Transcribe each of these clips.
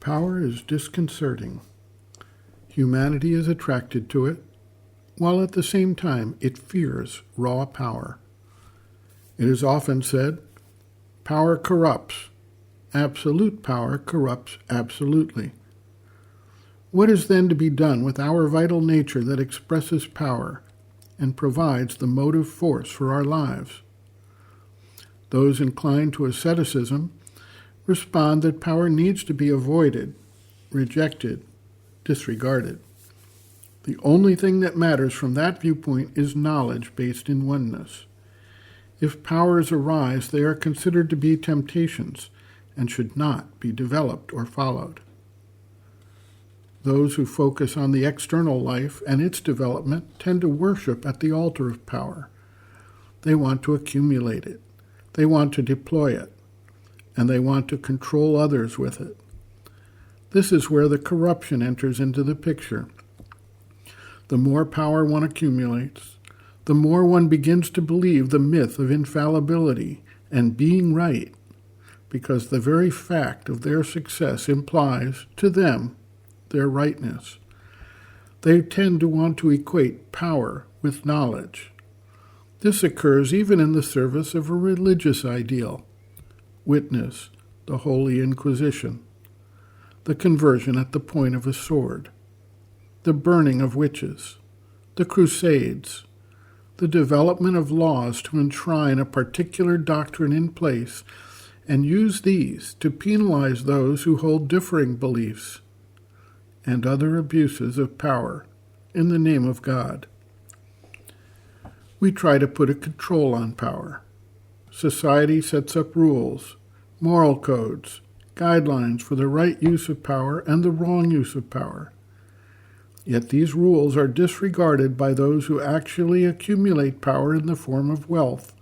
Power is disconcerting. Humanity is attracted to it, while at the same time it fears raw power. It is often said, power corrupts. Absolute power corrupts absolutely. What is then to be done with our vital nature that expresses power and provides the motive force for our lives? Those inclined to asceticism respond that power needs to be avoided, rejected, disregarded. The only thing that matters from that viewpoint is knowledge based in oneness. If powers arise, they are considered to be temptations and should not be developed or followed. Those who focus on the external life and its development tend to worship at the altar of power. They want to accumulate it. They want to deploy it. And they want to control others with it. This is where the corruption enters into the picture. The more power one accumulates, the more one begins to believe the myth of infallibility and being right, because the very fact of their success implies, to them, their rightness. They tend to want to equate power with knowledge. This occurs even in the service of a religious ideal. Witness the Holy Inquisition, the conversion at the point of a sword, the burning of witches, the Crusades, the development of laws to enshrine a particular doctrine in place and use these to penalize those who hold differing beliefs, and other abuses of power in the name of God. We try to put a control on power. Society sets up rules, moral codes, guidelines for the right use of power and the wrong use of power. Yet these rules are disregarded by those who actually accumulate power in the form of wealth,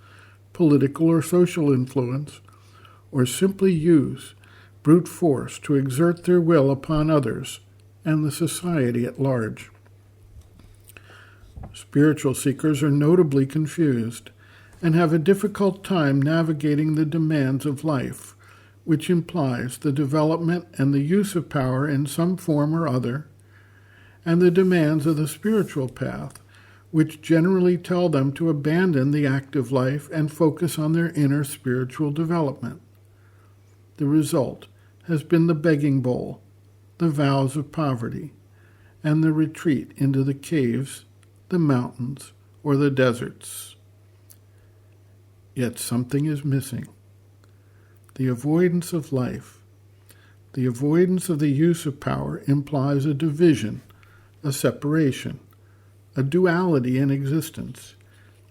political or social influence, or simply use brute force to exert their will upon others and the society at large. Spiritual seekers are notably confused and have a difficult time navigating the demands of life, which implies the development and the use of power in some form or other, and the demands of the spiritual path, which generally tell them to abandon the active life and focus on their inner spiritual development. The result has been the begging bowl, the vows of poverty, and the retreat into the caves, the mountains, or the deserts. Yet something is missing. The avoidance of life, the avoidance of the use of power implies a division, a separation, a duality in existence,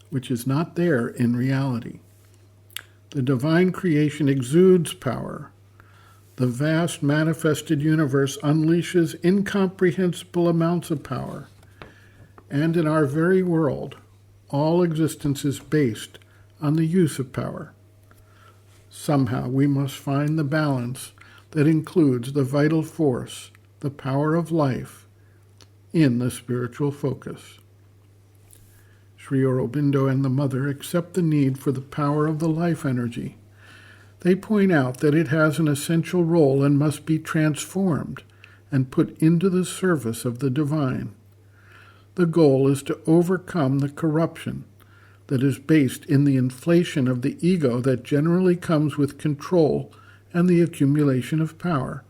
which is not there in reality. The divine creation exudes power. The vast manifested universe unleashes incomprehensible amounts of power. And in our very world, all existence is based on the use of power. Somehow we must find the balance that includes the vital force, the power of life, in the spiritual focus. Sri Aurobindo and the Mother accept the need for the power of the life energy. They point out that it has an essential role and must be transformed and put into the service of the divine. The goal is to overcome the corruption that is based in the inflation of the ego that generally comes with control and the accumulation of power.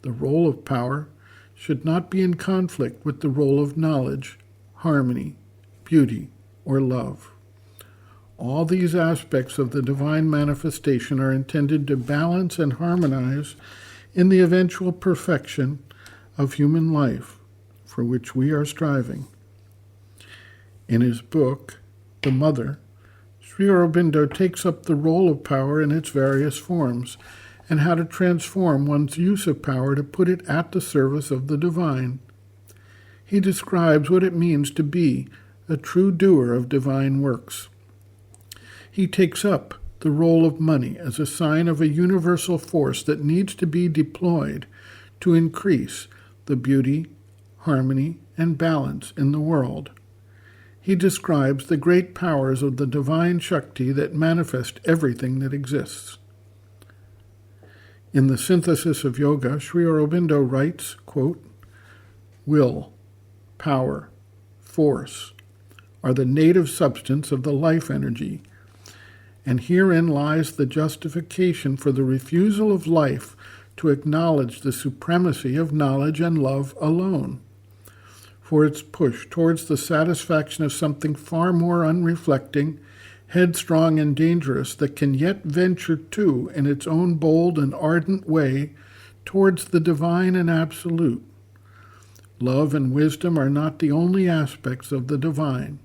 The role of power should not be in conflict with the role of knowledge, harmony, beauty, or love. All these aspects of the divine manifestation are intended to balance and harmonize in the eventual perfection of human life, for which we are striving. In his book, The Mother, Sri Aurobindo takes up the role of power in its various forms and how to transform one's use of power to put it at the service of the divine. He describes what it means to be a true doer of divine works. He takes up the role of money as a sign of a universal force that needs to be deployed to increase the beauty, harmony, and balance in the world. He describes the great powers of the divine Shakti that manifest everything that exists. In the Synthesis of Yoga, Sri Aurobindo writes, quote, "Will, power, force are the native substance of the life energy, and herein lies the justification for the refusal of life to acknowledge the supremacy of knowledge and love alone, for its push towards the satisfaction of something far more unreflecting, headstrong, and dangerous that can yet venture too, in its own bold and ardent way, towards the divine and absolute. Love and wisdom are not the only aspects of the divine.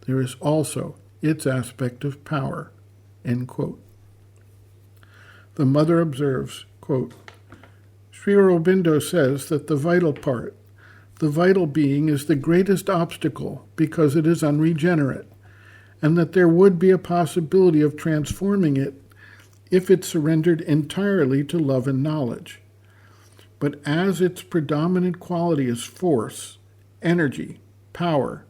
There is also its aspect of power." End quote. The mother observes, quote, "Sri Aurobindo says that the vital part, the vital being, is the greatest obstacle because it is unregenerate, and that there would be a possibility of transforming it if it surrendered entirely to love and knowledge. But as its predominant quality is force, energy, power,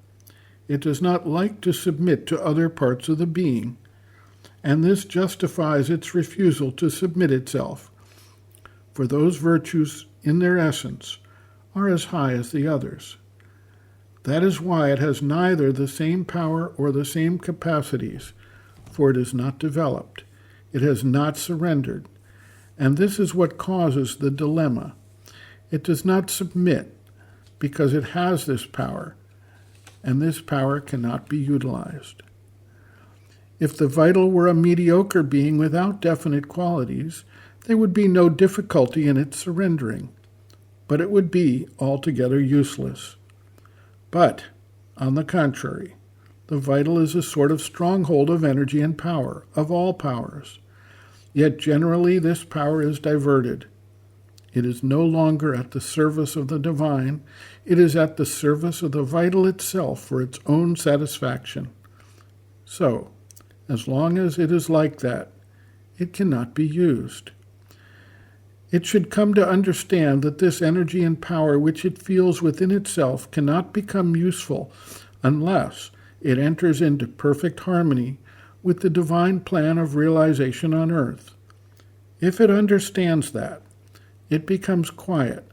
it does not like to submit to other parts of the being, and this justifies its refusal to submit itself, for those virtues in their essence are as high as the others. That is why it has neither the same power or the same capacities, for it is not developed, it has not surrendered, and this is what causes the dilemma. It does not submit because it has this power, and this power cannot be utilized. If the vital were a mediocre being without definite qualities, there would be no difficulty in its surrendering, but it would be altogether useless. But, on the contrary, the vital is a sort of stronghold of energy and power, of all powers. Yet generally this power is diverted. It is no longer at the service of the divine, it is at the service of the vital itself for its own satisfaction. So, as long as it is like that, it cannot be used. It should come to understand that this energy and power which it feels within itself cannot become useful unless it enters into perfect harmony with the divine plan of realization on earth. If it understands that, it becomes quiet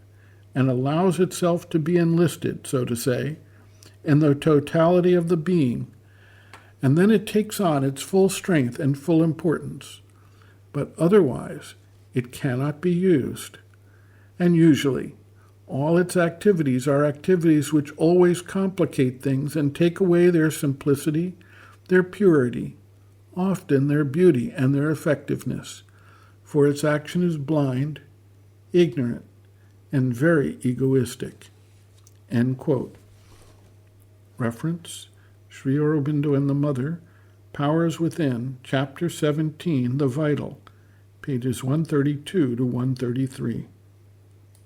and allows itself to be enlisted, so to say, in the totality of the being, and then it takes on its full strength and full importance. But otherwise, it cannot be used. And usually, all its activities are activities which always complicate things and take away their simplicity, their purity, often their beauty and their effectiveness, for its action is blind, ignorant, and very egoistic." End quote. Reference, Sri Aurobindo and the Mother, Powers Within, Chapter 17, The Vital, pages 132 to 133.